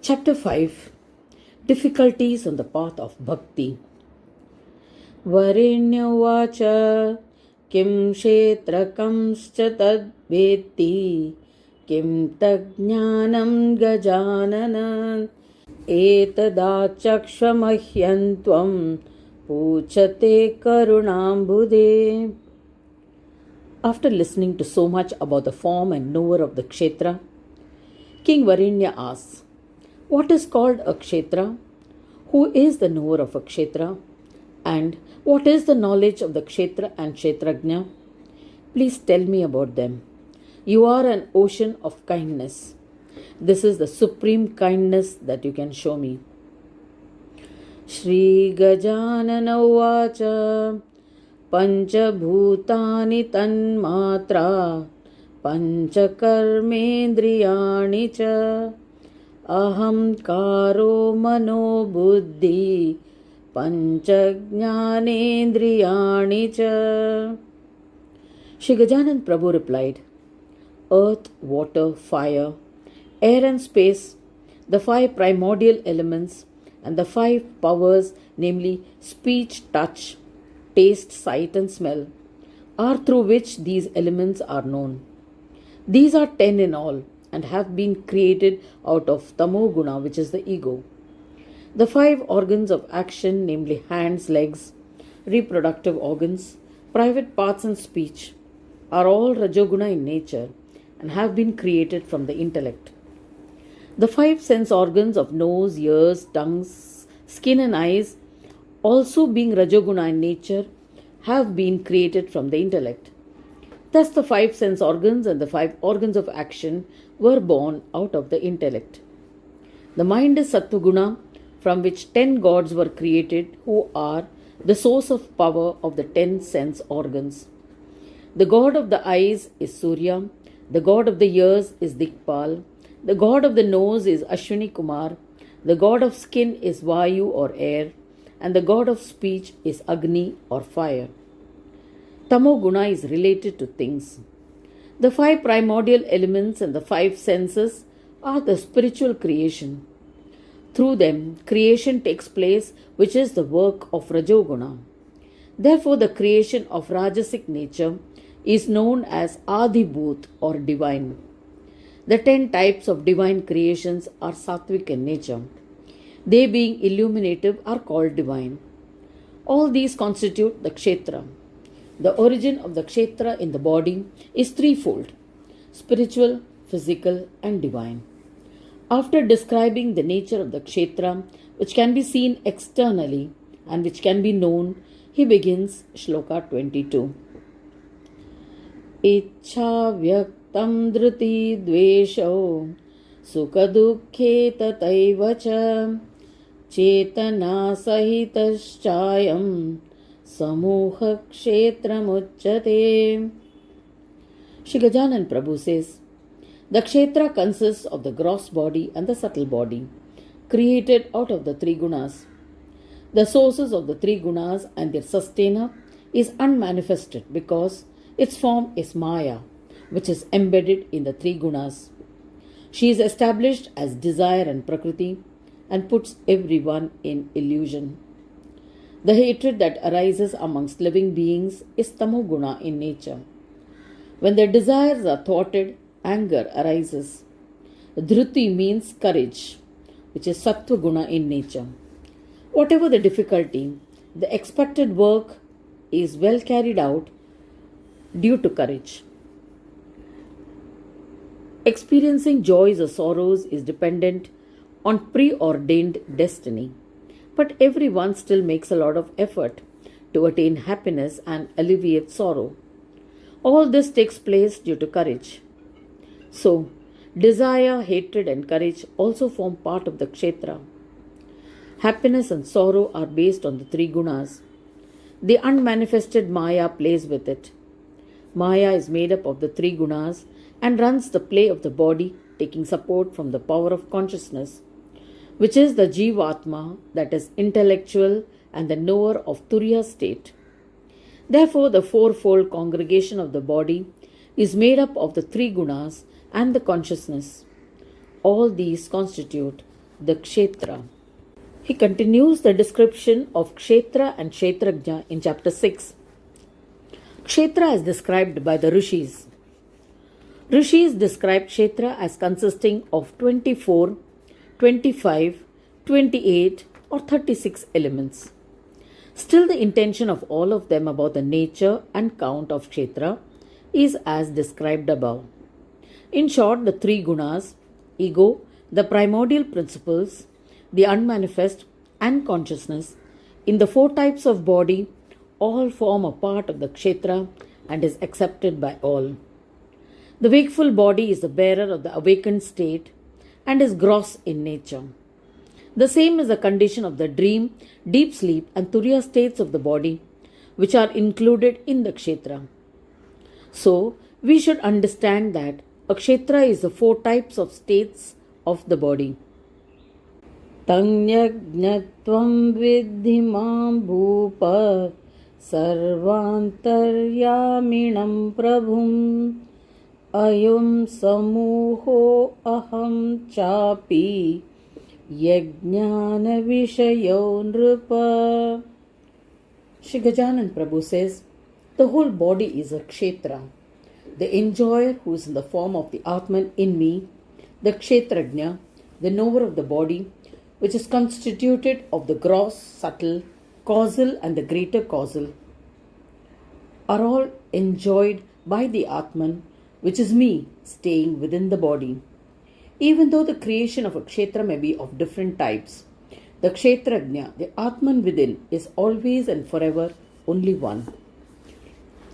Chapter 5. Difficulties on the path of Bhakti. Varenyavacha kim kshetrakamscha tadveti kim tajnanam gajanana etadachakshamahyantvam puchate karunambude. After listening to so much about the form and knower of the Kshetra, King Varenya asks, what is called a Kshetra? Who is the knower of a Kshetra? And what is the knowledge of the Kshetra and Kshetrajna? Please tell me about them. You are an ocean of kindness. This is the supreme kindness that you can show me. Shrigajanan Prabhu Panchabhutani Tanmatra Panchakarmendriyani cha Aham karo mano buddhi panchajnanendriyani cha. Shrigajanan Prabhu replied, earth, water, fire, air and space, the 5 primordial elements and the 5 powers, namely speech, touch, taste, sight and smell, are through which these elements are known. These are 10 in all and have been created out of Tamoguna, which is the ego. The 5 organs of action, namely hands, legs, reproductive organs, private parts and speech, are all Rajoguna in nature and have been created from the intellect. The 5 sense organs of nose, ears, tongues, skin and eyes, also being Rajoguna in nature, have been created from the intellect. Thus the 5 sense organs and the 5 organs of action were born out of the intellect. The mind is Sattvaguna, from which 10 gods were created, who are the source of power of the 10 sense organs. The god of the eyes is Surya, the god of the ears is Dikpal, the god of the nose is Ashwini Kumar, the god of skin is Vayu or air, and the god of speech is Agni or fire. Tamoguna is related to things. The 5 primordial elements and the 5 senses are the spiritual creation. Through them, creation takes place, which is the work of Rajoguna. Therefore, the creation of Rajasic nature is known as Adibhut or divine. The 10 types of divine creations are Sattvic in nature. They, being illuminative, are called divine. All these constitute the Kshetra. The origin of the Kshetra in the body is threefold: spiritual, physical, and divine. After describing the nature of the Kshetra, which can be seen externally and which can be known, he begins Shloka 22. Ichha vyaktam dhruti dvesho sukha dukhe tataivacha chetana sahitaschayam samoha kshetramuchyate. Shrigajanan Prabhu says, the Kshetra consists of the gross body and the subtle body, created out of the 3 gunas. The sources of the 3 gunas and their sustainer is unmanifested because its form is Maya, which is embedded in the 3 gunas. She is established as desire and prakriti and puts everyone in illusion. The hatred that arises amongst living beings is Tamoguna in nature. When their desires are thwarted, anger arises. Dhruti means courage, which is Sattvaguna in nature. Whatever the difficulty, the expected work is well carried out due to courage. Experiencing joys or sorrows is dependent on preordained destiny, but everyone still makes a lot of effort to attain happiness and alleviate sorrow. All this takes place due to courage. So, desire, hatred and courage also form part of the Kshetra. Happiness and sorrow are based on the 3 gunas. The unmanifested Maya plays with it. Maya is made up of the 3 gunas and runs the play of the body, taking support from the power of consciousness, which is the Jivatma, that is intellectual and the knower of Turiya state. Therefore, the fourfold congregation of the body is made up of the 3 gunas and the consciousness. All these constitute the Kshetra. He continues the description of Kshetra and Kshetrajna in chapter 6. Kshetra is described by the Rishis. Rishis describe Kshetra as consisting of 24, 25, 28 or 36 elements. Still, the intention of all of them about the nature and count of Kshetra is as described above. In short, the three Gunas, ego, the primordial principles, the unmanifest, and consciousness, in the four types of body, all form a part of the Kshetra and is accepted by all. The wakeful body is the bearer of the awakened state and is gross in nature. The same is the condition of the dream, deep sleep, and turiya states of the body, which are included in the Kshetra. So, we should understand that a Kshetra is the four types of states of the body. Tanyajnatvam vidhi mam bhupa sarvantaryaminam prabhum ayum samuho aham chapi yajnana vishayo nrupa. Shrigajanan Prabhu says, the whole body is a Kshetra. The enjoyer who is in the form of the Atman in me, the Kshetrajna, the knower of the body, which is constituted of the gross, subtle, causal and the greater causal, are all enjoyed by the Atman, which is me, staying within the body. Even though the creation of a Kshetra may be of different types, the Kshetrajna, the Atman within, is always and forever only one.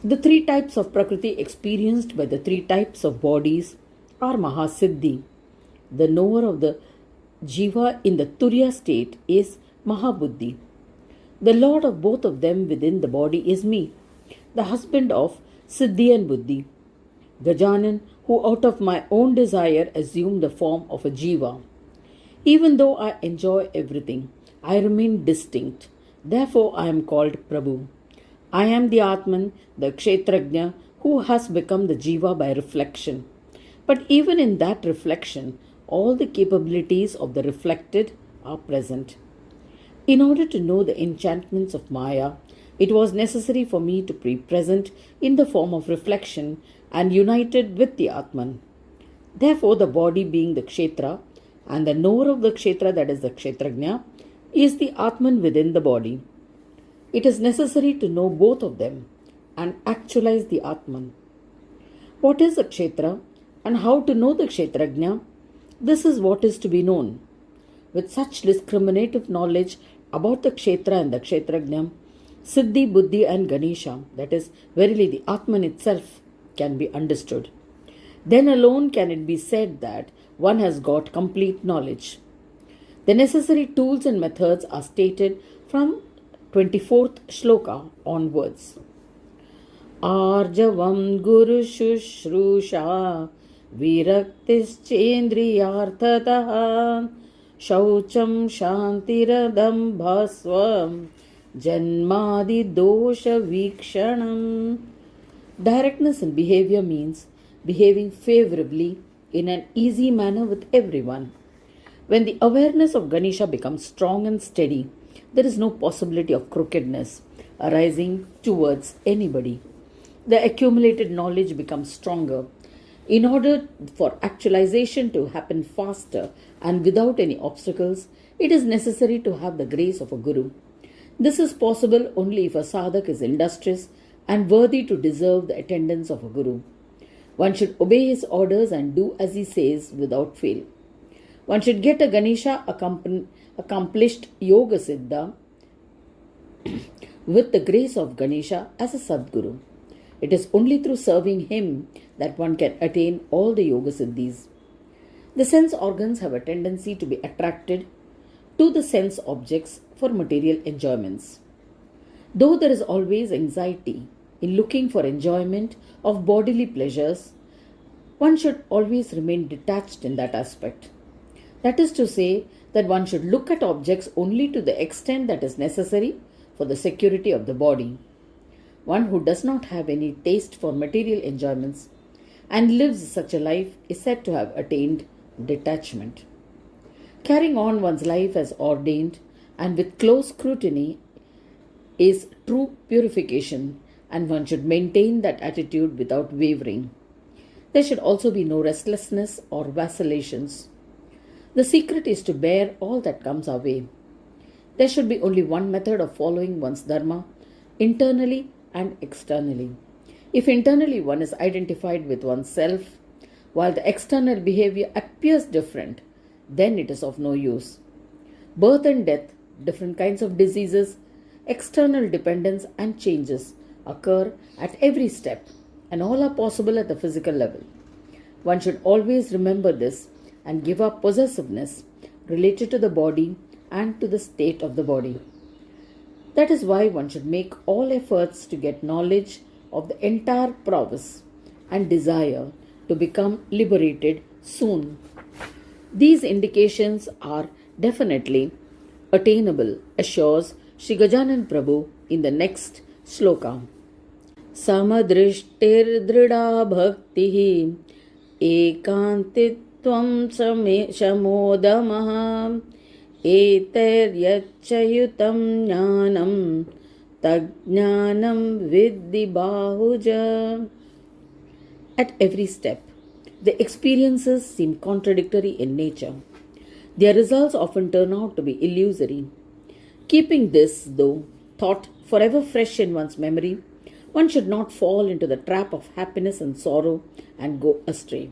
The three types of prakriti experienced by the three types of bodies are Mahasiddhi. The knower of the Jiva in the Turiya state is Mahabuddhi. The lord of both of them within the body is me, the husband of Siddhi and Buddhi. Gajanan, who out of my own desire assumed the form of a Jiva. Even though I enjoy everything, I remain distinct. Therefore, I am called Prabhu. I am the Atman, the Kshetrajna, who has become the Jiva by reflection. But even in that reflection, all the capabilities of the reflected are present. In order to know the enchantments of Maya, it was necessary for me to be present in the form of reflection and united with the Atman. Therefore, the body being the Kshetra and the knower of the Kshetra, that is the Kshetrajna, is the Atman within the body. It is necessary to know both of them and actualize the Atman. What is a Kshetra and how to know the Kshetrajna? This is what is to be known. With such discriminative knowledge about the Kshetra and the Kshetrajna, Siddhi, Buddhi and Ganesha, that is, verily the Atman itself, can be understood. Then alone can it be said that one has got complete knowledge. The necessary tools and methods are stated from 24th shloka onwards. Arjavam Guru Shushrusha Viraktischendriyarthataha Shaucham Shantiradam Bhasvam Janmadi Dosha Vikshanam. Directness in behavior means behaving favorably in an easy manner with everyone. When the awareness of Ganesha becomes strong and steady, there is no possibility of crookedness arising towards anybody. The accumulated knowledge becomes stronger. In order for actualization to happen faster and without any obstacles, it is necessary to have the grace of a guru. This is possible only if a sadhak is industrious and worthy to deserve the attendance of a guru. One should obey his orders and do as he says without fail. One should get a Ganesha accomplished Yoga Siddha with the grace of Ganesha as a Sadguru. It is only through serving him that one can attain all the Yoga Siddhis. The sense organs have a tendency to be attracted to the sense objects for material enjoyments. Though there is always anxiety in looking for enjoyment of bodily pleasures, one should always remain detached in that aspect. That is to say, that one should look at objects only to the extent that is necessary for the security of the body. One who does not have any taste for material enjoyments and lives such a life is said to have attained detachment. Carrying on one's life as ordained and with close scrutiny is true purification, and one should maintain that attitude without wavering. There should also be no restlessness or vacillations. The secret is to bear all that comes our way. There should be only one method of following one's dharma, internally and externally. If internally one is identified with oneself, while the external behavior appears different, then it is of no use. Birth and death, different kinds of diseases, external dependence and changes occur at every step, and all are possible at the physical level. One should always remember this and give up possessiveness related to the body and to the state of the body. That is why one should make all efforts to get knowledge of the entire prowess and desire to become liberated soon. These indications are definitely attainable, assures Shrigajanan Prabhu in the next sloka. Samadrishtirdrida bhaktihi ekantitvam shamodamaha eteryachayutam jnanam tajnanam vidhi bahuja. At every step, the experiences seem contradictory in nature. Their results often turn out to be illusory. Keeping this, though, thought forever fresh in one's memory, one should not fall into the trap of happiness and sorrow and go astray.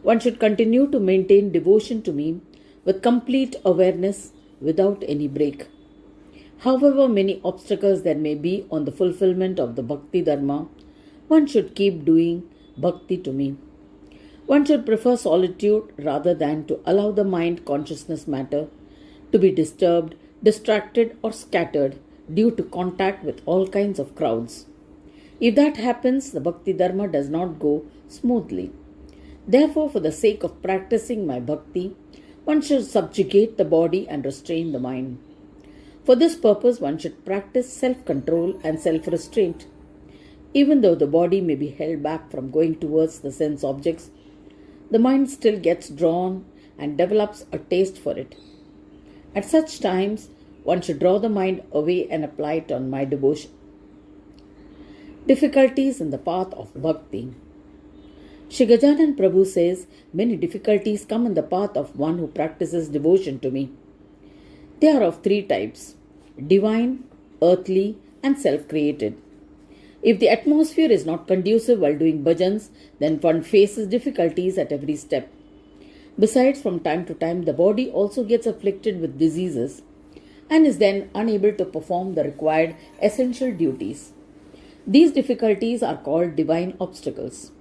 One should continue to maintain devotion to me with complete awareness without any break. However many obstacles there may be on the fulfillment of the Bhakti Dharma, one should keep doing Bhakti to me. One should prefer solitude rather than to allow the mind consciousness matter to be disturbed, distracted or scattered due to contact with all kinds of crowds. If that happens, the Bhakti Dharma does not go smoothly. Therefore, for the sake of practicing my Bhakti, one should subjugate the body and restrain the mind. For this purpose, one should practice self-control and self-restraint. Even though the body may be held back from going towards the sense objects, the mind still gets drawn and develops a taste for it. At such times, one should draw the mind away and apply it on my devotion. Difficulties in the path of Bhakti. Shrigajanan Prabhu says, many difficulties come in the path of one who practices devotion to me. They are of three types: divine, earthly, and self-created. If the atmosphere is not conducive while doing bhajans, then one faces difficulties at every step. Besides, from time to time, the body also gets afflicted with diseases and is then unable to perform the required essential duties. These difficulties are called divine obstacles.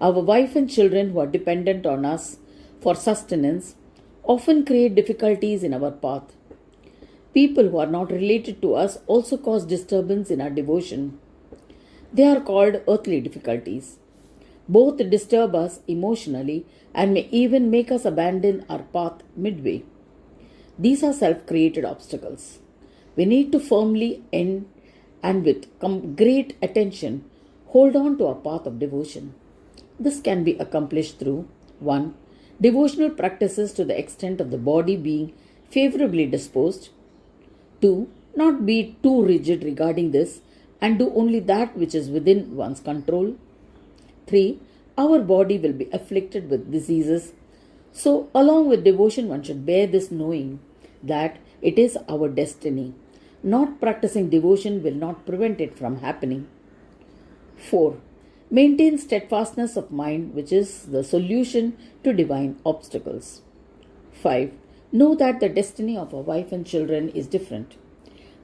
Our wife and children who are dependent on us for sustenance often create difficulties in our path. People who are not related to us also cause disturbance in our devotion. They are called earthly difficulties. Both disturb us emotionally and may even make us abandon our path midway. These are self-created obstacles. We need to firmly end and with great attention hold on to our path of devotion. This can be accomplished through 1. Devotional practices to the extent of the body being favorably disposed. 2. Not be too rigid regarding this and do only that which is within one's control. 3. Our body will be afflicted with diseases. So, along with devotion, one should bear this knowing that it is our destiny. Not practicing devotion will not prevent it from happening. 4. Maintain steadfastness of mind, which is the solution to divine obstacles. 5. Know that the destiny of our wife and children is different.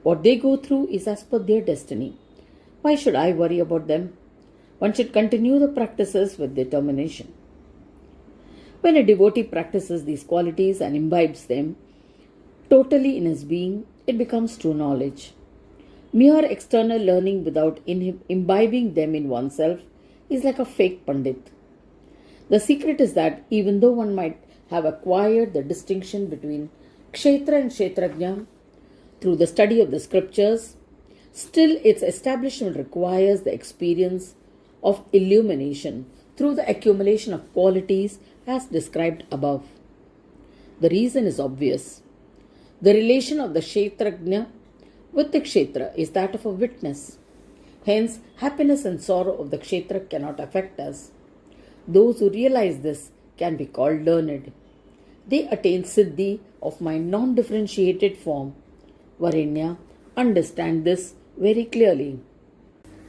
What they go through is as per their destiny. Why should I worry about them? One should continue the practices with determination. When a devotee practices these qualities and imbibes them totally in his being, it becomes true knowledge. Mere external learning without imbibing them in oneself is like a fake pandit. The secret is that even though one might have acquired the distinction between Kshetra and Kshetrajna through the study of the scriptures, still its establishment requires the experience of illumination through the accumulation of qualities as described above. The reason is obvious. The relation of the Kshetrajna with the Kshetra is that of a witness. Hence, happiness and sorrow of the Kshetra cannot affect us. Those who realize this can be called learned. They attain Siddhi of my non-differentiated form. Varenya understand this very clearly.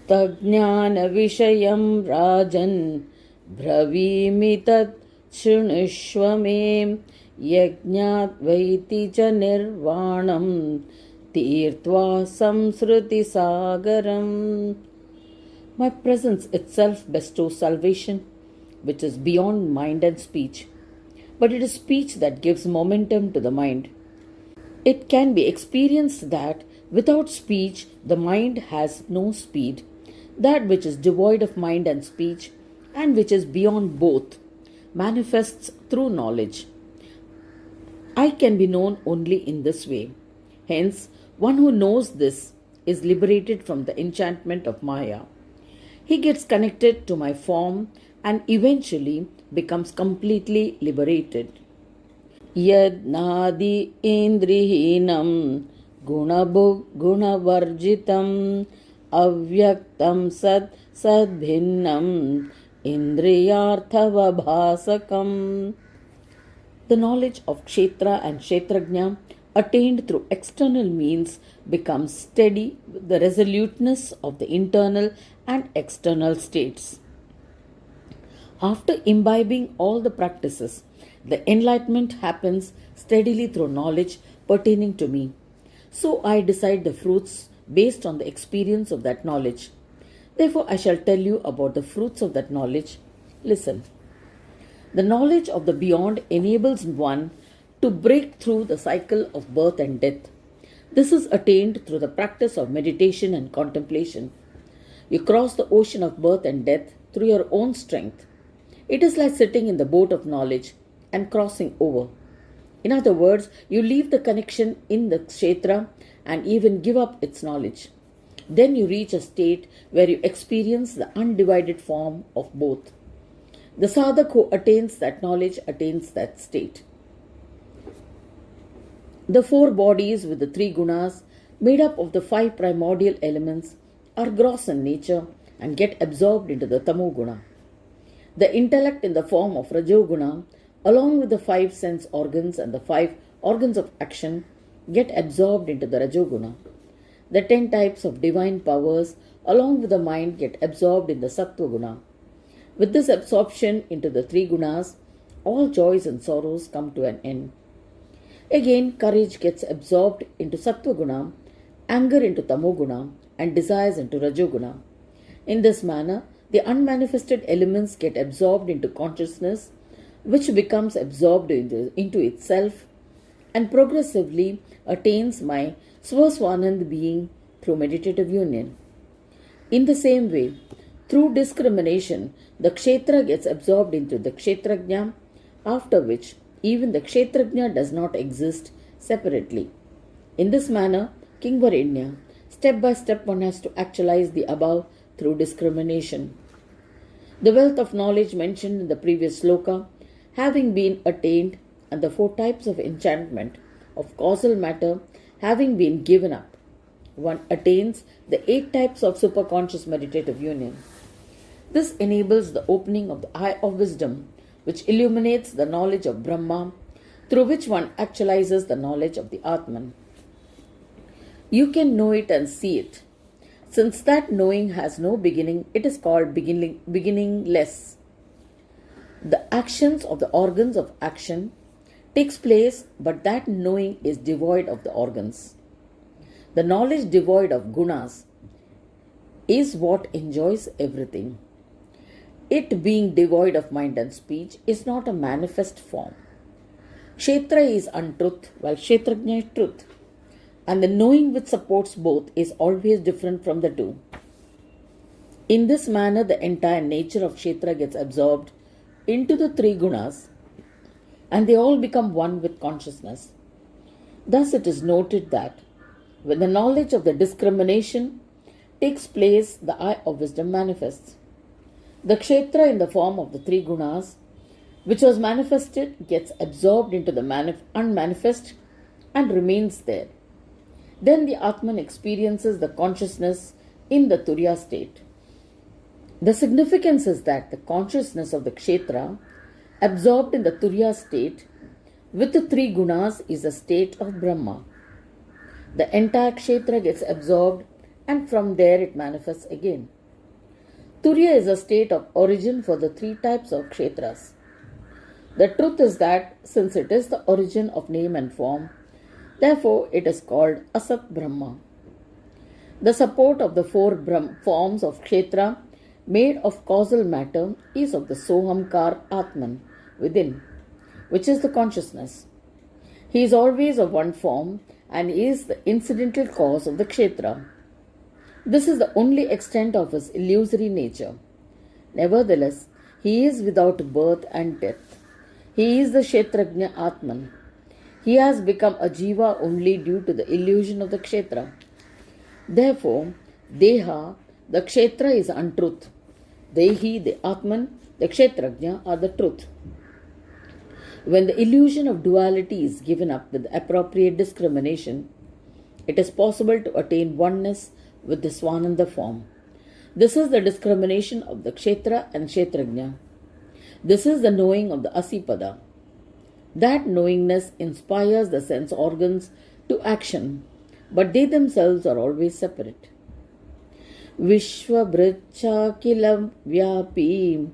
Tajnana Vishayam Rajan Bravimi Tat Shunishvame Yajnat Vaiti Cha Nirvanam Tirtva Samsruti Sagaram. My presence itself bestows salvation, which is beyond mind and speech. But it is speech that gives momentum to the mind. It can be experienced that without speech, the mind has no speed. That which is devoid of mind and speech, and which is beyond both, manifests through knowledge. I can be known only in this way. Hence, one who knows this is liberated from the enchantment of Maya. He gets connected to my form and eventually becomes completely liberated. Yad nadi indrihinam gunavarjitam avyaktam sadbhinnam indriyarthavabhasakam. The knowledge of Kshetra and Kshetrajna attained through external means becomes steady with the resoluteness of the internal and external states. After imbibing all the practices, the enlightenment happens steadily through knowledge pertaining to me. So I decide the fruits based on the experience of that knowledge. Therefore, I shall tell you about the fruits of that knowledge. Listen. The knowledge of the beyond enables one to break through the cycle of birth and death. This is attained through the practice of meditation and contemplation. You cross the ocean of birth and death through your own strength. It is like sitting in the boat of knowledge and crossing over. In other words, you leave the connection in the Kshetra and even give up its knowledge. Then you reach a state where you experience the undivided form of both. The sadhak who attains that knowledge attains that state. The four bodies with the three gunas, made up of the five primordial elements, are gross in nature and get absorbed into the tamoguna. The intellect in the form of rajoguna, along with the five sense organs and the five organs of action, get absorbed into the rajoguna. The 10 types of divine powers, along with the mind, get absorbed in the sattva-guna. With this absorption into the three gunas, all joys and sorrows come to an end. Again, courage gets absorbed into sattva-guna, anger into tamoguna, and desires into rajoguna. In this manner, the unmanifested elements get absorbed into consciousness, which becomes absorbed into itself and progressively attains my Swaswanand being through meditative union. In the same way, through discrimination, the Kshetra gets absorbed into the Kshetrajna, after which even the Kshetrajna does not exist separately. In this manner, King Varenya, step by step one has to actualize the above through discrimination. The wealth of knowledge mentioned in the previous sloka, having been attained, and the 4 types of enchantment of causal matter having been given up, one attains the 8 types of superconscious meditative union. This enables the opening of the eye of wisdom, which illuminates the knowledge of Brahma, through which one actualizes the knowledge of the Atman. You can know it and see it. Since that knowing has no beginning, it is called beginningless. The actions of the organs of action takes place, but that knowing is devoid of the organs. The knowledge devoid of gunas is what enjoys everything. It being devoid of mind and speech is not a manifest form. Kshetra is untruth, while Kshetrajna is truth. And the knowing which supports both is always different from the two. In this manner, the entire nature of Kshetra gets absorbed into the 3 gunas, and they all become one with consciousness. Thus it is noted that when the knowledge of the discrimination takes place, the eye of wisdom manifests. The Kshetra in the form of the 3 gunas which was manifested gets absorbed into the unmanifest and remains there. Then the Atman experiences the consciousness in the Turiya state. The significance is that the consciousness of the Kshetra, absorbed in the Turiya state, with the three Gunas, is a state of Brahma. The entire Kshetra gets absorbed and from there it manifests again. Turiya is a state of origin for the three types of Kshetras. The truth is that since it is the origin of name and form, therefore it is called Asat Brahma. The support of the four forms of Kshetra made of causal matter is of the Sohamkar Atman within, which is the consciousness. He is always of one form and is the incidental cause of the Kshetra. This is the only extent of his illusory nature. Nevertheless, he is without birth and death. He is the Kshetrajna Atman. He has become a jiva only due to the illusion of the Kshetra. Therefore, Deha, the Kshetra, is untruth. Dehi, the Atman, the Kshetrajna are the truth. When the illusion of duality is given up with appropriate discrimination, it is possible to attain oneness with the Swananda form. This is the discrimination of the Kshetra and Kshetrajna. This is the knowing of the Asipada. That knowingness inspires the sense organs to action, but they themselves are always separate. Vishwabhricha kilam vyapim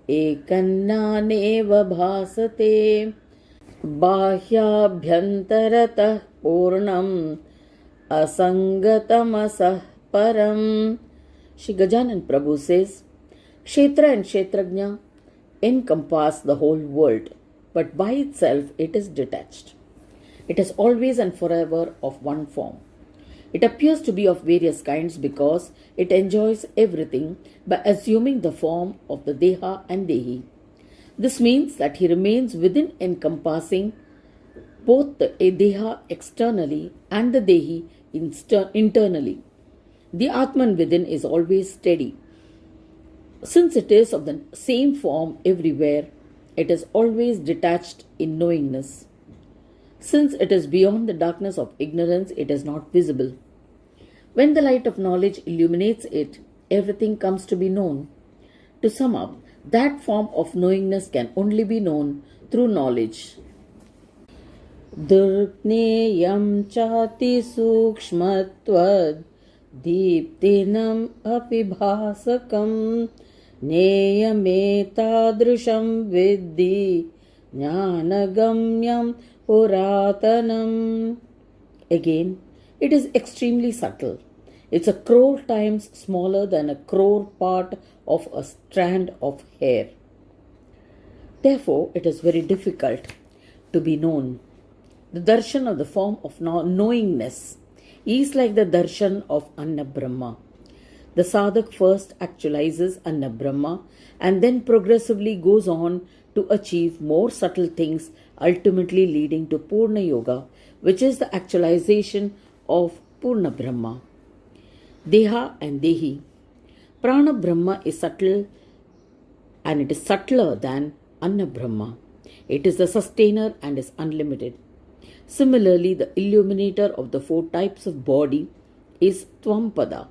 ekannaneva bhasate bahyabhyantaratah purnam asangatamasah param. Shrigajanan Prabhu says, Kshetra and Kshetrajna encompass the whole world, but by itself it is detached. It is always and forever of one form. It appears to be of various kinds because it enjoys everything by assuming the form of the Deha and Dehi. This means that he remains within, encompassing both the Deha externally and the Dehi internally. The Atman within is always steady. Since it is of the same form everywhere, it is always detached in knowingness. Since it is beyond the darkness of ignorance, it is not visible. When the light of knowledge illuminates it, everything comes to be known. To sum up, that form of knowingness can only be known through knowledge. Durgneyam chati sukshmatvad deeptinam apibhasakam neyametadrusham viddhi jnanagamyam puratanam. Again, it is extremely subtle. It's a crore times smaller than a crore part of a strand of hair. Therefore, it is very difficult to be known. The darshan of the form of knowingness is like the darshan of Anna Brahma. The sadhak first actualizes Anna Brahma and then progressively goes on to achieve more subtle things, ultimately leading to Purna Yoga, which is the actualization of Purna Brahma. Deha and Dehi. Prana Brahma is subtle and it is subtler than Anna Brahma. It is the sustainer and is unlimited. Similarly, the illuminator of the four types of body is Tvampada,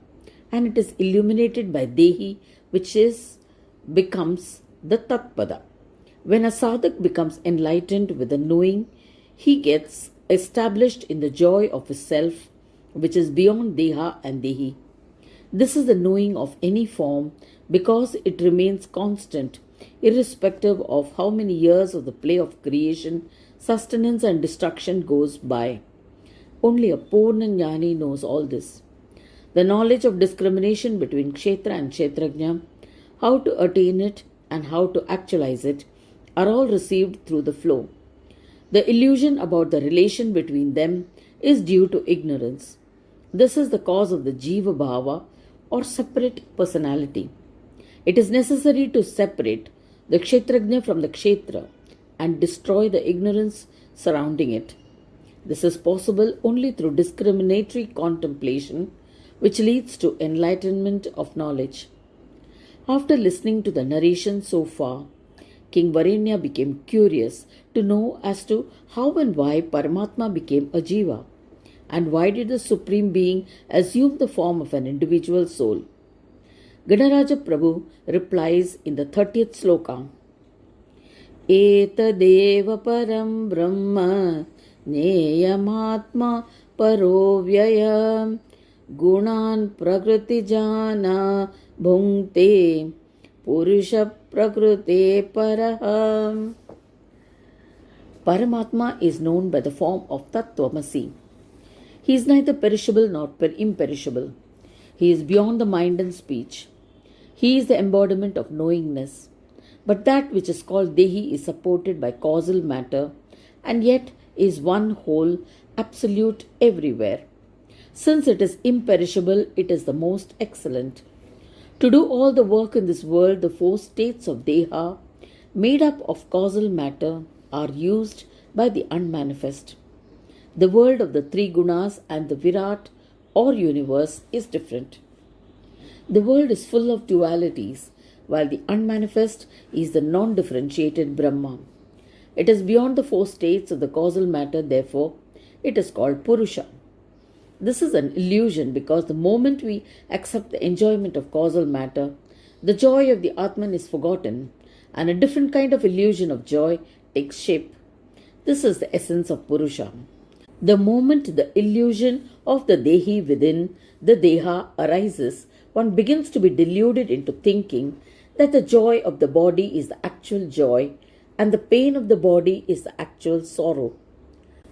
and it is illuminated by Dehi, which becomes the Tatpada. When a sadhak becomes enlightened with the knowing, he gets established in the joy of his self, which is beyond Deha and Dehi. This is the knowing of any form because it remains constant, irrespective of how many years of the play of creation, sustenance and destruction goes by. Only a Purna Jnani knows all this. The knowledge of discrimination between Kshetra and Kshetrajna, how to attain it and how to actualize it, are all received through the flow. The illusion about the relation between them is due to ignorance. This is the cause of the Jiva Bhava or separate personality. It is necessary to separate the Kshetrajna from the Kshetra and destroy the ignorance surrounding it. This is possible only through discriminatory contemplation, which leads to enlightenment of knowledge. After listening to the narration so far, King Varenya became curious to know as to how and why Paramatma became a jiva, and why did the Supreme Being assume the form of an individual soul. Ganaraja Prabhu replies in the 30th sloka, Etadeva param brahma neyamatma paro vyaya gunan prakriti jana bhunkte purusha prakriti paraha. Paramatma is known by the form of Tattvamasi. He is neither perishable nor imperishable. He is beyond the mind and speech. He is the embodiment of knowingness. But that which is called Dehi is supported by causal matter and yet is one whole, absolute everywhere. Since it is imperishable, it is the most excellent. To do all the work in this world, the four states of Deha, made up of causal matter, are used by the unmanifest. The world of the three Gunas and the Virat or universe is different. The world is full of dualities, while the unmanifest is the non-differentiated Brahma. It is beyond the four states of the causal matter, therefore, it is called Purusha. This is an illusion because the moment we accept the enjoyment of causal matter, the joy of the Atman is forgotten, and a different kind of illusion of joy takes shape. This is the essence of Purusha. The moment the illusion of the Dehi within the Deha arises, one begins to be deluded into thinking that the joy of the body is the actual joy and the pain of the body is the actual sorrow.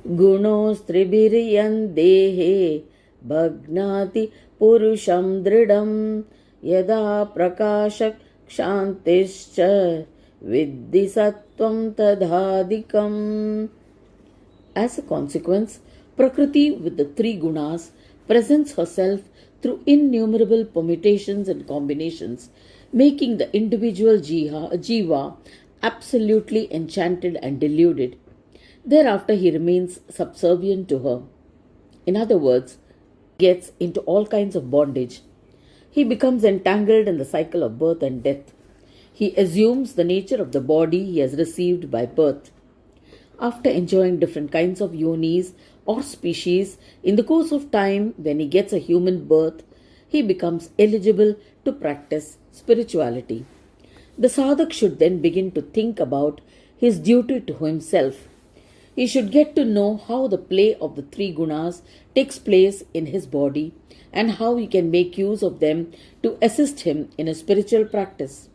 Gunos tribiriyan dehe bhagnati purusham dridam yada prakashak kshantischa viddhi sattvam tadhadikam. As a consequence, Prakriti with the three Gunas presents herself through innumerable permutations and combinations, making the individual jiva absolutely enchanted and deluded. Thereafter, he remains subservient to her. In other words, gets into all kinds of bondage. He becomes entangled in the cycle of birth and death. He assumes the nature of the body he has received by birth. After enjoying different kinds of yonis or species, in the course of time, when he gets a human birth, he becomes eligible to practice spirituality. The sadhak should then begin to think about his duty to himself. He should get to know how the play of the three gunas takes place in his body and how he can make use of them to assist him in a spiritual practice.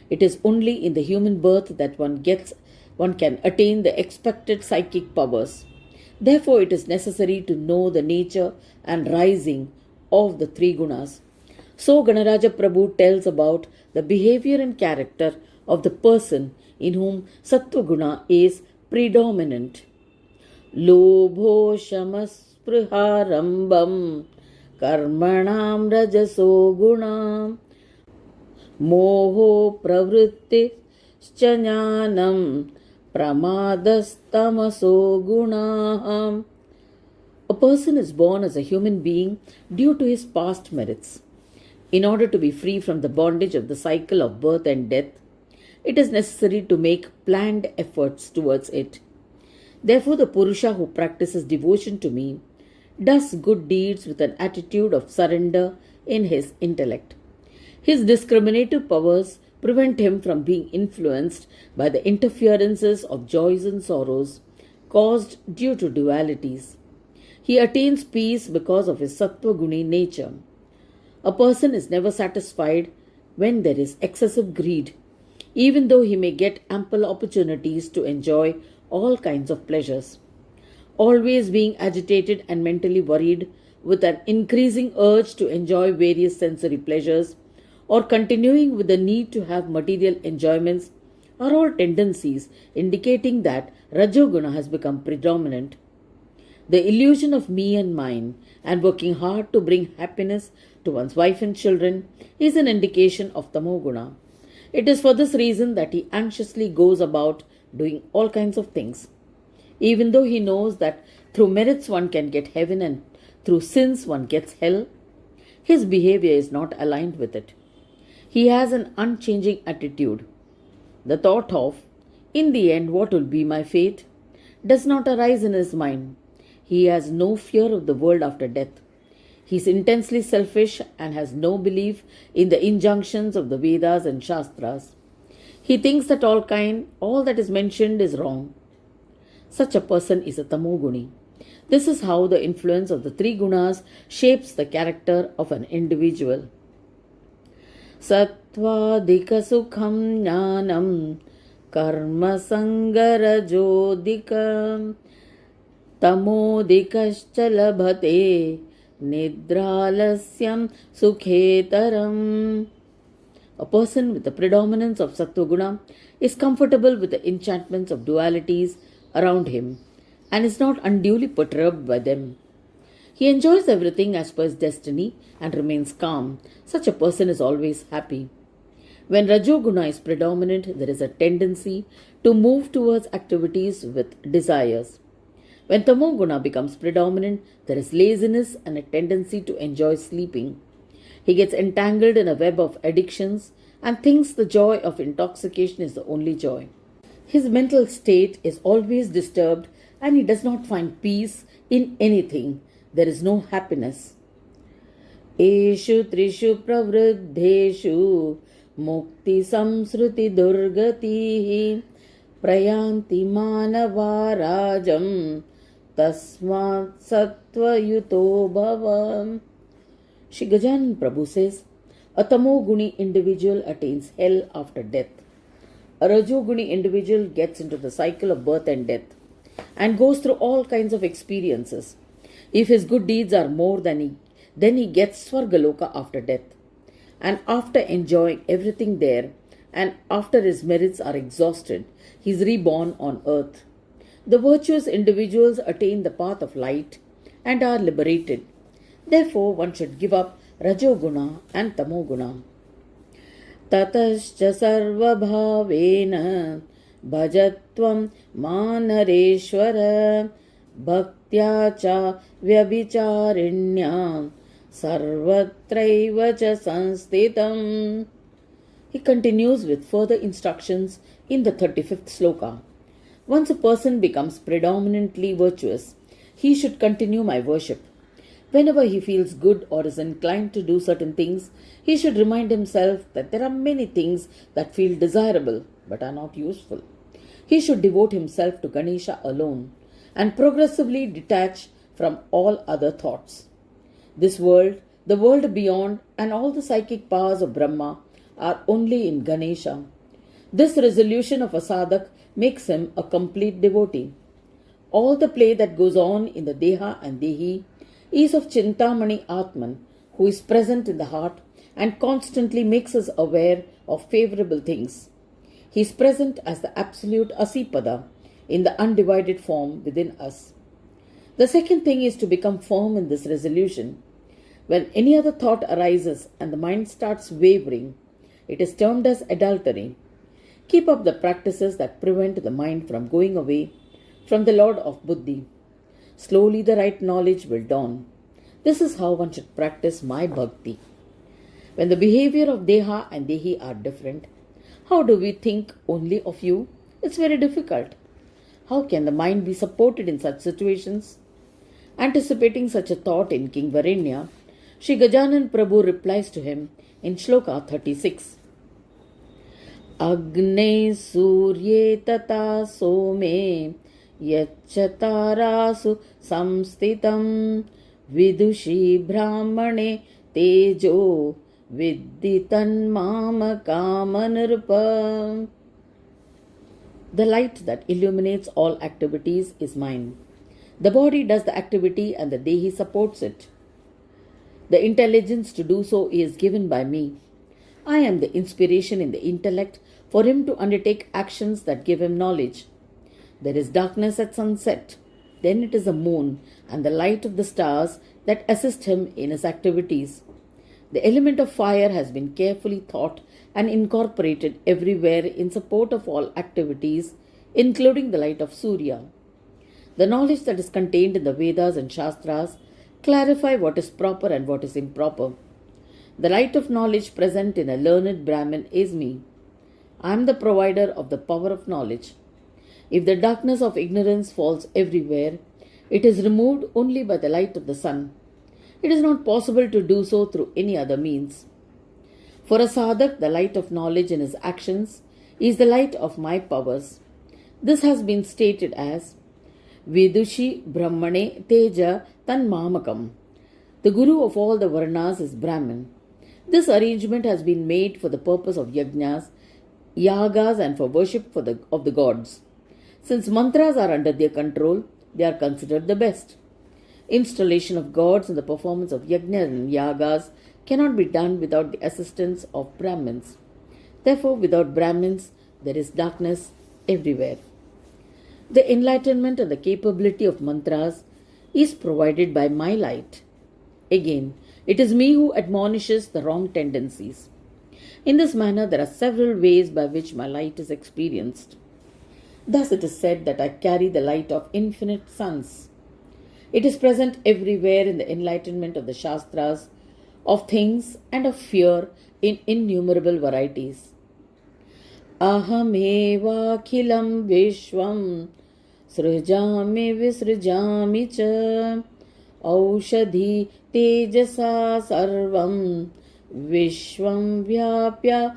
It is only in the human birth that one can attain the expected psychic powers. Therefore, it is necessary to know the nature and rising of the three gunas. So, Ganaraja Prabhu tells about the behavior and character of the person in whom Sattva Guna is predominant. Lobho shamaspriharambam karmanam rajaso gunam moho pravritti jnanam pramadastamaso gunaham. A person is born as a human being due to his past merits. In order to be free from the bondage of the cycle of birth and death, it is necessary to make planned efforts towards it. Therefore, the Purusha who practices devotion to me does good deeds with an attitude of surrender in his intellect. His discriminative powers prevent him from being influenced by the interferences of joys and sorrows caused due to dualities. He attains peace because of his Sattva Guni nature. A person is never satisfied when there is excessive greed, even though he may get ample opportunities to enjoy all kinds of pleasures. Always being agitated and mentally worried with an increasing urge to enjoy various sensory pleasures or continuing with the need to have material enjoyments are all tendencies indicating that Rajoguna has become predominant. The illusion of me and mine and working hard to bring happiness to one's wife and children is an indication of Tamoguna. It is for this reason that he anxiously goes about doing all kinds of things. Even though he knows that through merits one can get heaven and through sins one gets hell, his behavior is not aligned with it. He has an unchanging attitude. The thought of, in the end, what will be my fate, does not arise in his mind. He has no fear of the world after death. He is intensely selfish and has no belief in the injunctions of the Vedas and Shastras. He thinks that all that is mentioned is wrong. Such a person is a tamoguni. This is how the influence of the three gunas shapes the character of an individual. Sattvadika sukham jnanam karma sangarajodika tamodikascha labhate nidralasyam sukhetaram. A person with the predominance of Sattva-guna is comfortable with the enchantments of dualities around him and is not unduly perturbed by them. He enjoys everything as per his destiny and remains calm. Such a person is always happy. When Rajoguna is predominant, there is a tendency to move towards activities with desires. When Tamoguna becomes predominant, there is laziness and a tendency to enjoy sleeping. He gets entangled in a web of addictions and thinks the joy of intoxication is the only joy. His mental state is always disturbed and he does not find peace in anything. There is no happiness. Eshu trishu pravruddheshu mukti samsruti durgatihi prayanti manavarajam tasmat sattva yuto bhavam. Shrigajanan Prabhu says, a tamoguni individual attains hell after death. A rajoguni individual gets into the cycle of birth and death and goes through all kinds of experiences. If his good deeds are more then he gets Swargaloka after death. And after enjoying everything there and after his merits are exhausted, he is reborn on earth. The virtuous individuals attain the path of light and are liberated. Therefore, one should give up Rajoguna and Tamoguna. Tatascha sarvabhavena bhajatvam manareshwara bhaktya cha vyabhicharinya sarvatraiva cha sanstitam. He continues with further instructions in the 35th sloka. Once a person becomes predominantly virtuous, he should continue my worship. Whenever he feels good or is inclined to do certain things, he should remind himself that there are many things that feel desirable but are not useful. He should devote himself to Ganesha alone and progressively detach from all other thoughts. This world, the world beyond, and all the psychic powers of Brahma are only in Ganesha. This resolution of a sadhak makes him a complete devotee. All the play that goes on in the Deha and Dehi is of Chintamani Atman, who is present in the heart and constantly makes us aware of favorable things. He is present as the absolute Asipada in the undivided form within us. The second thing is to become firm in this resolution. When any other thought arises and the mind starts wavering, it is termed as adultery. Keep up the practices that prevent the mind from going away from the Lord of Buddhi. Slowly the right knowledge will dawn. This is how one should practice my bhakti. When the behavior of Deha and Dehi are different, how do we think only of you? It's very difficult. How can the mind be supported in such situations? Anticipating such a thought in King Varenya, Shrigajanan Prabhu replies to him in Shloka 36. Agne surye tata some yachatarasu samstitam vidushi brahmane tejo vidditan mama kamanurpa. The light that illuminates all activities is mine. The body does the activity and the Dehi supports it. The intelligence to do so is given by me. I am the inspiration in the intellect for him to undertake actions that give him knowledge. There is darkness at sunset. Then it is the moon and the light of the stars that assist him in his activities. The element of fire has been carefully thought and incorporated everywhere in support of all activities, including the light of Surya. The knowledge that is contained in the Vedas and Shastras clarify what is proper and what is improper. The light of knowledge present in a learned Brahmin is me. I am the provider of the power of knowledge. If the darkness of ignorance falls everywhere, it is removed only by the light of the sun. It is not possible to do so through any other means. For a sadhak, the light of knowledge in his actions is the light of my powers. This has been stated as Vidushi Brahmane Teja Tanmamakam. The Guru of all the Varnas is Brahman. This arrangement has been made for the purpose of yajnas, yagas, and for worship of the gods. Since mantras are under their control, they are considered the best. Installation of gods and the performance of yajnas and yagas cannot be done without the assistance of Brahmins. Therefore, without Brahmins, there is darkness everywhere. The enlightenment and the capability of mantras is provided by my light. Again, it is me who admonishes the wrong tendencies. In this manner, there are several ways by which my light is experienced. Thus, it is said that I carry the light of infinite suns. It is present everywhere in the enlightenment of the Shastras, of things and of fear in innumerable varieties. Ahamevakhilam vishvam srujami visrujami cha aushadhi tejasa sarvam vishvam vyapya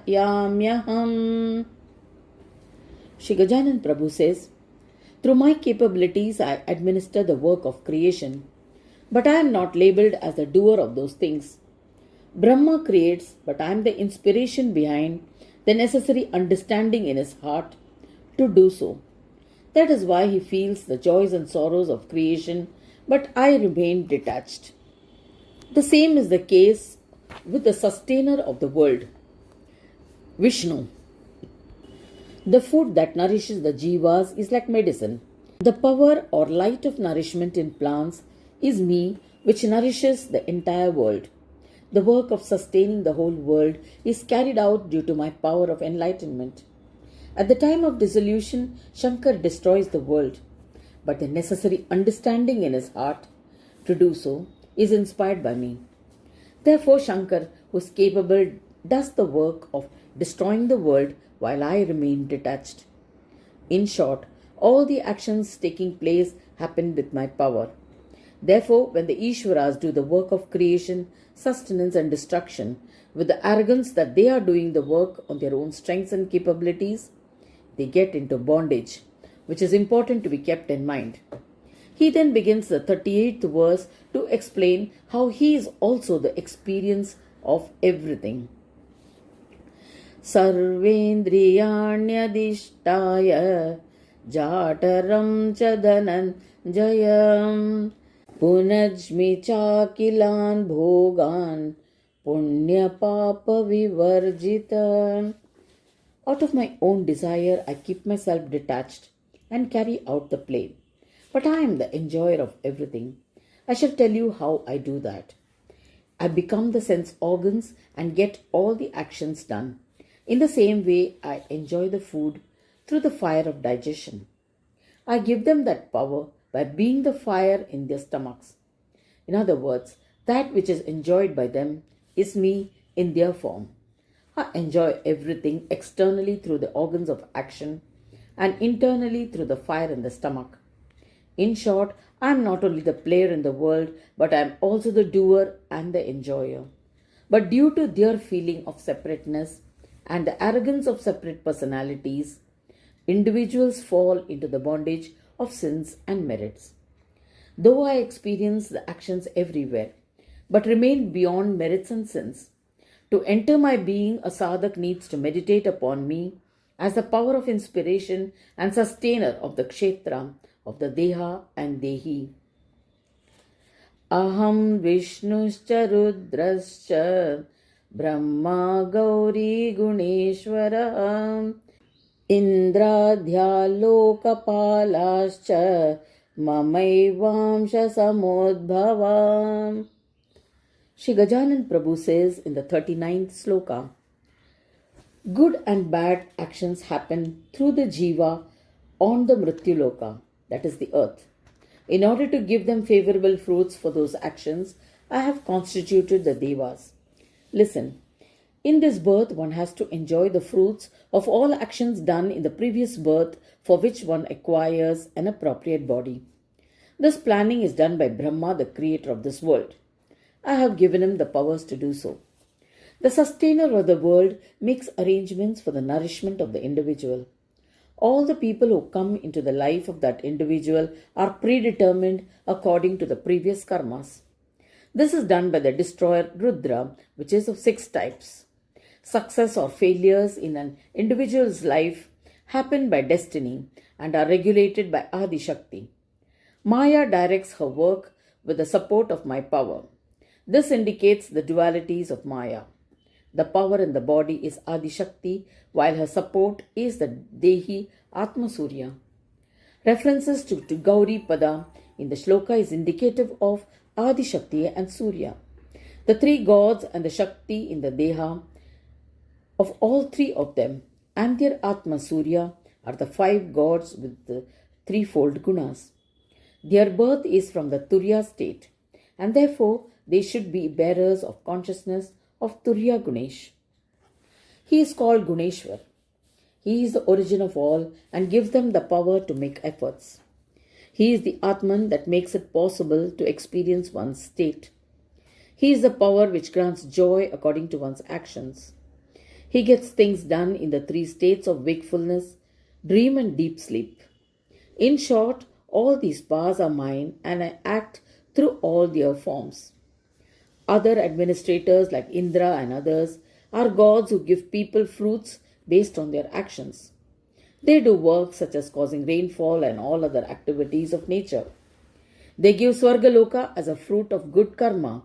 yamyaham. Shrigajanan Prabhu says, through my capabilities I administer the work of creation, but I am not labeled as the doer of those things. Brahma creates, but I am the inspiration behind the necessary understanding in his heart to do so. That is why he feels the joys and sorrows of creation, but I remain detached. The same is the case with the sustainer of the world, Vishnu. The food that nourishes the jivas is like medicine. The power or light of nourishment in plants is me, which nourishes the entire world. The work of sustaining the whole world is carried out due to my power of enlightenment. At the time of dissolution, Shankar destroys the world, but the necessary understanding in his heart to do so is inspired by me. Therefore, Shankar, who is capable, does the work of destroying the world while I remain detached. In short, all the actions taking place happen with my power. Therefore, when the Ishwaras do the work of creation, sustenance and destruction with the arrogance that they are doing the work on their own strengths and capabilities, they get into bondage, which is important to be kept in mind. He then begins the 38th verse to explain how he is also the experience of everything. Sarvendriyanyadishtaya jataram chadananjayam punajmi chakilan bhogan punya papa vivarjita. Out of my own desire, I keep myself detached and carry out the play. But I am the enjoyer of everything. I shall tell you how I do that. I become the sense organs and get all the actions done. In the same way, I enjoy the food through the fire of digestion. I give them that power by being the fire in their stomachs. In other words, that which is enjoyed by them is me in their form. I enjoy everything externally through the organs of action and internally through the fire in the stomach. In short, I am not only the player in the world, but I am also the doer and the enjoyer. But due to their feeling of separateness and the arrogance of separate personalities, individuals fall into the bondage of sins and merits. Though I experience the actions everywhere, but remain beyond merits and sins, to enter my being, a sadhak needs to meditate upon me as the power of inspiration and sustainer of the Kshetra, of the Deha and Dehi. Aham Vishnuscha Rudrascha Brahma Gauri Guneshwara Indradhya Lokapalascha Mamaivamsha Samodbhava. Shrigajanan Prabhu says in the 39th sloka, good and bad actions happen through the jiva on the mrityuloka, that is the earth. In order to give them favorable fruits for those actions, I have constituted the devas. Listen, In this birth, one has to enjoy the fruits of all actions done in the previous birth for which one acquires an appropriate body. This planning is done by Brahma, the creator of this world. I have given him the powers to do so. The sustainer of the world makes arrangements for the nourishment of the individual. All the people who come into the life of that individual are predetermined according to the previous karmas. This is done by the destroyer Rudra, which is of 6 types. Success or failures in an individual's life happen by destiny and are regulated by Adi Shakti. Maya directs her work with the support of my power. This indicates the dualities of Maya. The power in the body is Adi Shakti, while her support is the Dehi Atma Surya. References to Gauri Pada in the shloka is indicative of Adi Shakti and Surya. The 3 gods and the Shakti in the Deha of all 3 of them and their Atma Surya are the 5 gods with the 3-fold Gunas. Their birth is from the Turiya state, and therefore they should be bearers of consciousness of Turiya Gunesh. He is called Guneshwar. He is the origin of all and gives them the power to make efforts. He is the Atman that makes it possible to experience one's state. He is the power which grants joy according to one's actions. He gets things done in the 3 states of wakefulness, dream and deep sleep. In short, all these powers are mine and I act through all their forms. Other administrators like Indra and others are gods who give people fruits based on their actions. They do work such as causing rainfall and all other activities of nature. They give Swargaloka as a fruit of good karma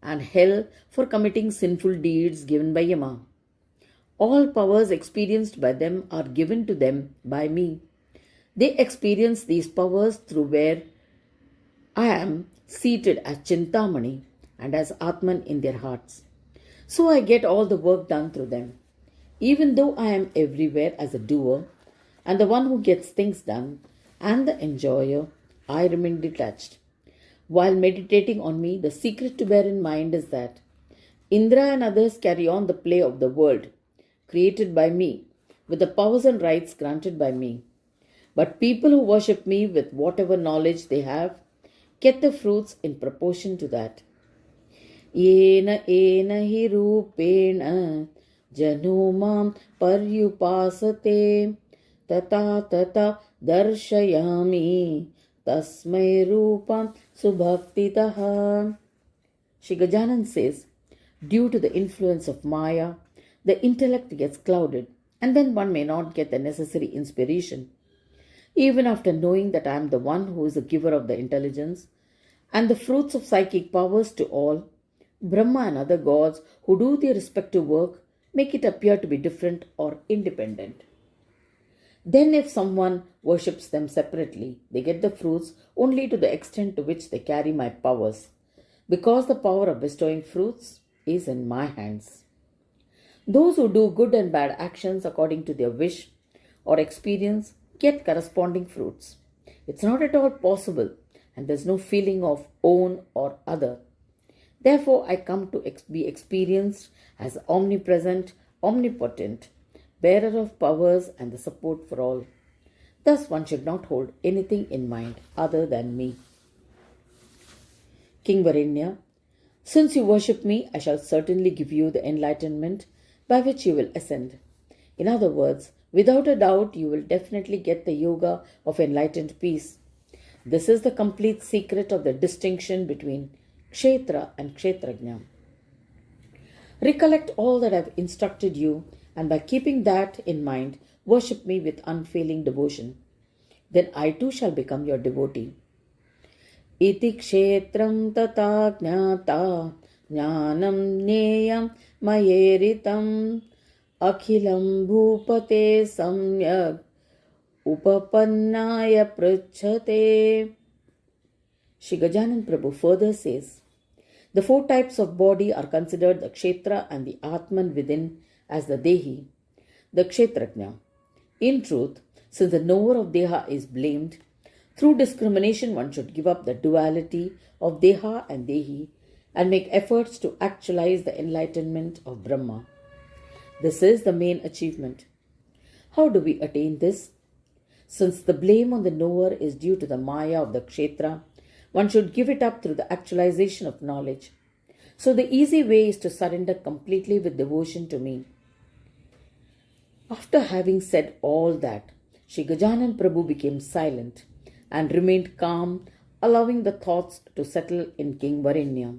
and hell for committing sinful deeds given by Yama. All powers experienced by them are given to them by me. They experience these powers through where I am seated as Chintamani and as Atman in their hearts. So I get all the work done through them. Even though I am everywhere as a doer and the one who gets things done and the enjoyer, I remain detached. While meditating on me, the secret to bear in mind is that Indra and others carry on the play of the world created by me with the powers and rights granted by me. But people who worship me with whatever knowledge they have get the fruits in proportion to that. Yena ena hi rupena jano mam paryupasate tata tata darshayami tasmai rupam subhaktitaha. Shrigajanan says, due to the influence of Maya, the intellect gets clouded and then one may not get the necessary inspiration. Even after knowing that I am the one who is the giver of the intelligence and the fruits of psychic powers to all, Brahma and other gods who do their respective work make it appear to be different or independent. Then if someone worships them separately, they get the fruits only to the extent to which they carry my powers, because the power of bestowing fruits is in my hands. Those who do good and bad actions according to their wish or experience get corresponding fruits. It's not at all possible, and there's no feeling of own or other. Therefore, I come to be experienced as omnipresent, omnipotent, bearer of powers and the support for all. Thus, one should not hold anything in mind other than me. King Varenya, since you worship me, I shall certainly give you the enlightenment by which you will ascend. In other words, without a doubt, you will definitely get the yoga of enlightened peace. This is the complete secret of the distinction between Kshetra and Kshetrajna. Recollect all that I have instructed you, and by keeping that in mind, worship me with unfailing devotion. Then I too shall become your devotee. Iti kshetram tata jnata jnanam neyam mayeritam akhilam bhupate samyak upapannaya pruchate. Shrigajanan Prabhu further says, the 4 types of body are considered the Kshetra and the Atman within as the Dehi, the Kshetrajna. In truth, since the knower of Deha is blamed, through discrimination one should give up the duality of Deha and Dehi and make efforts to actualize the enlightenment of Brahma. This is the main achievement. How do we attain this? Since the blame on the knower is due to the Maya of the Kshetra, one should give it up through the actualization of knowledge. So the easy way is to surrender completely with devotion to me. After having said all that, Shrigajanan Prabhu became silent and remained calm, allowing the thoughts to settle in King Varenya.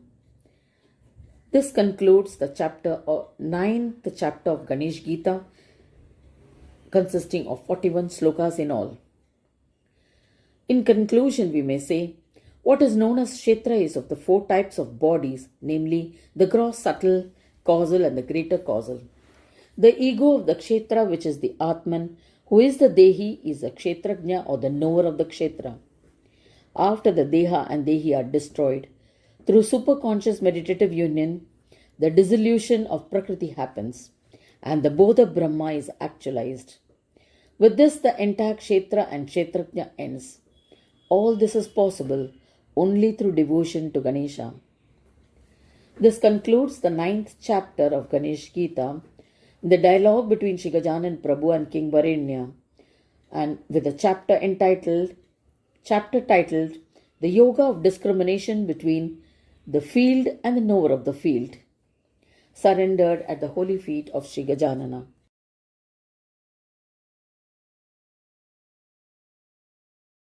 This concludes the ninth chapter of Ganesh Gita, consisting of 41 slokas in all. In conclusion, we may say, what is known as Kshetra is of the 4 types of bodies, namely the gross, subtle, causal and the greater causal. The ego of the Kshetra, which is the Atman, who is the Dehi, is the Kshetrajna or the knower of the Kshetra. After the Deha and Dehi are destroyed, through superconscious meditative union, the dissolution of prakriti happens and the Bodha Brahma is actualized. With this, the entire Kshetra and Kshetrajna ends. All this is possible only through devotion to Ganesha. This concludes the 9th chapter of Ganesh Gita, the dialogue between Shrigajanan Prabhu and King Varenya, and with a chapter titled The Yoga of Discrimination Between the Field and the Knower of the Field, surrendered at the holy feet of Shrigajanana.